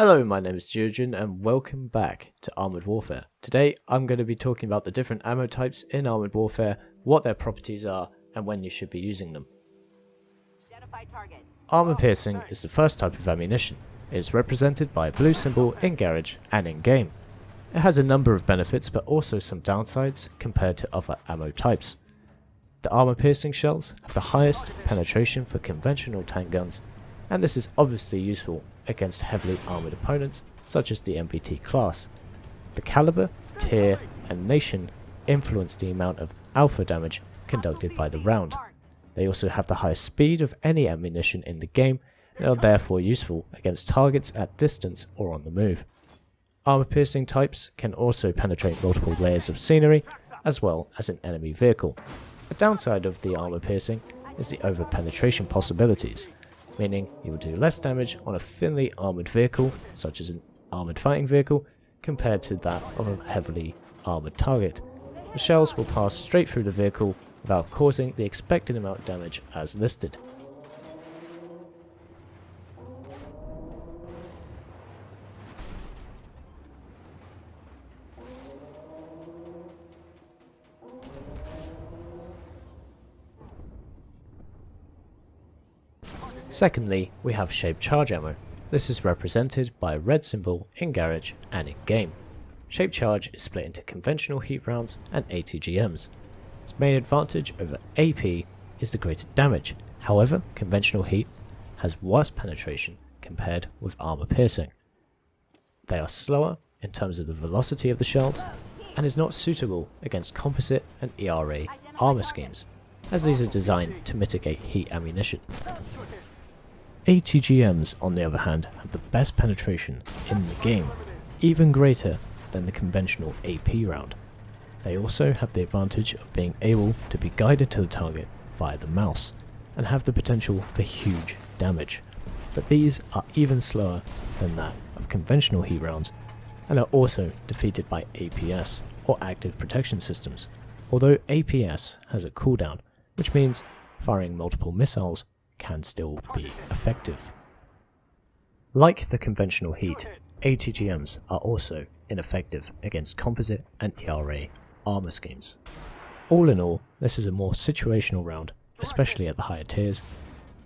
Hello, my name is Jurgen and welcome back to Armored Warfare. Today I'm going to be talking about the different ammo types in Armored Warfare, what their properties are and when you should be using them. Armor piercing is the first type of ammunition. It is represented by a blue symbol in garage and in game. It has a number of benefits but also some downsides compared to other ammo types. The armor piercing shells have the highest penetration for conventional tank guns, and this is obviously useful against heavily armoured opponents such as the MBT class. The caliber, tier and nation influence the amount of alpha damage conducted by the round. They also have the highest speed of any ammunition in the game and are therefore useful against targets at distance or on the move. Armor piercing types can also penetrate multiple layers of scenery as well as an enemy vehicle. A downside of the armor piercing is the over penetration possibilities, meaning you will do less damage on a thinly armoured vehicle, such as an armoured fighting vehicle, compared to that of a heavily armoured target. The shells will pass straight through the vehicle without causing the expected amount of damage as listed. Secondly, we have shaped charge ammo. This is represented by a red symbol in garage and in game. Shaped charge is split into conventional heat rounds and ATGMs. Its main advantage over AP is the greater damage. However, conventional heat has worse penetration compared with armor piercing. They are slower in terms of the velocity of the shells and is not suitable against composite and ERA armor schemes, as these are designed to mitigate heat ammunition. ATGMs, on the other hand, have the best penetration in the game, even greater than the conventional AP round. They also have the advantage of being able to be guided to the target via the mouse, and have the potential for huge damage, but these are even slower than that of conventional heat rounds, and are also defeated by APS, or active protection systems, although APS has a cooldown, which means firing multiple missiles can still be effective. Like the conventional heat, ATGMs are also ineffective against composite and ERA armor schemes. All in all, this is a more situational round, especially at the higher tiers,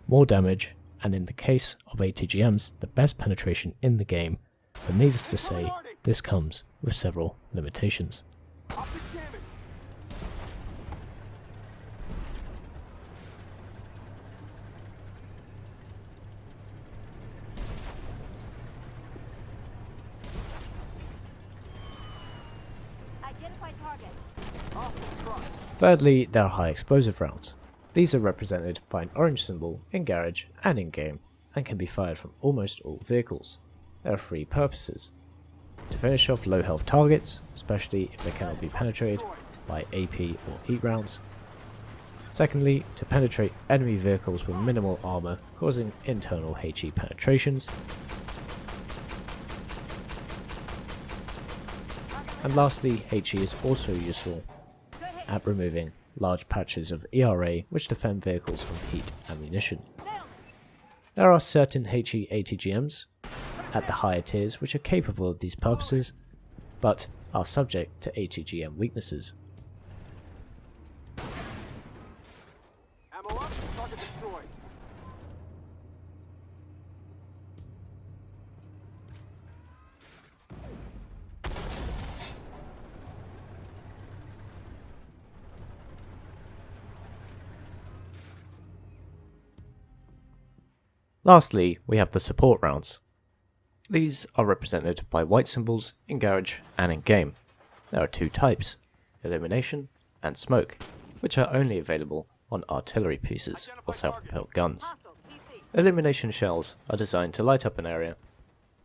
more damage, and in the case of ATGMs, the best penetration in the game, but needless to say, this comes with several limitations. Thirdly, there are high explosive rounds. These are represented by an orange symbol in garage and in game, and can be fired from almost all vehicles. There are three purposes: to finish off low health targets, especially if they cannot be penetrated by AP or heat rounds. Secondly, to penetrate enemy vehicles with minimal armor, causing internal HE penetrations. And lastly, HE is also useful at removing large patches of ERA which defend vehicles from heat ammunition. There are certain HE ATGMs at the higher tiers which are capable of these purposes, but are subject to ATGM weaknesses. Ammo up, target destroyed. Lastly, we have the support rounds. These are represented by white symbols in garage and in game. There are two types: elimination and smoke, which are only available on artillery pieces or self-propelled guns. Elimination shells are designed to light up an area.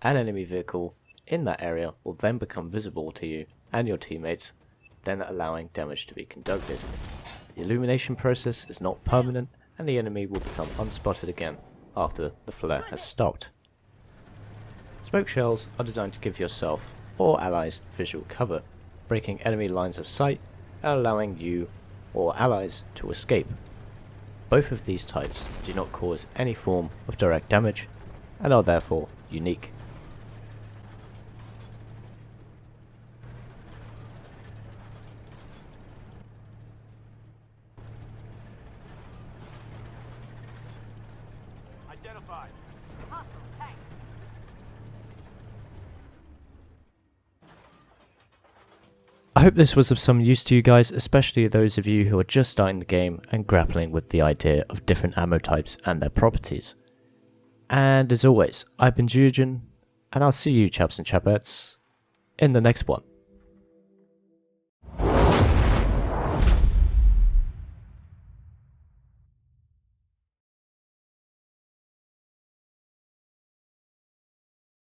An enemy vehicle in that area will then become visible to you and your teammates, then allowing damage to be conducted. The illumination process is not permanent, and the enemy will become unspotted again after the flare has stopped. Smoke shells are designed to give yourself or allies visual cover, breaking enemy lines of sight and allowing you or allies to escape. Both of these types do not cause any form of direct damage and are therefore unique. identified. Hostile tank. I hope this was of some use to you guys, especially those of you who are just starting the game and grappling with the idea of different ammo types and their properties. And as always, I've been Julian, and I'll see you chaps and chapettes in the next one.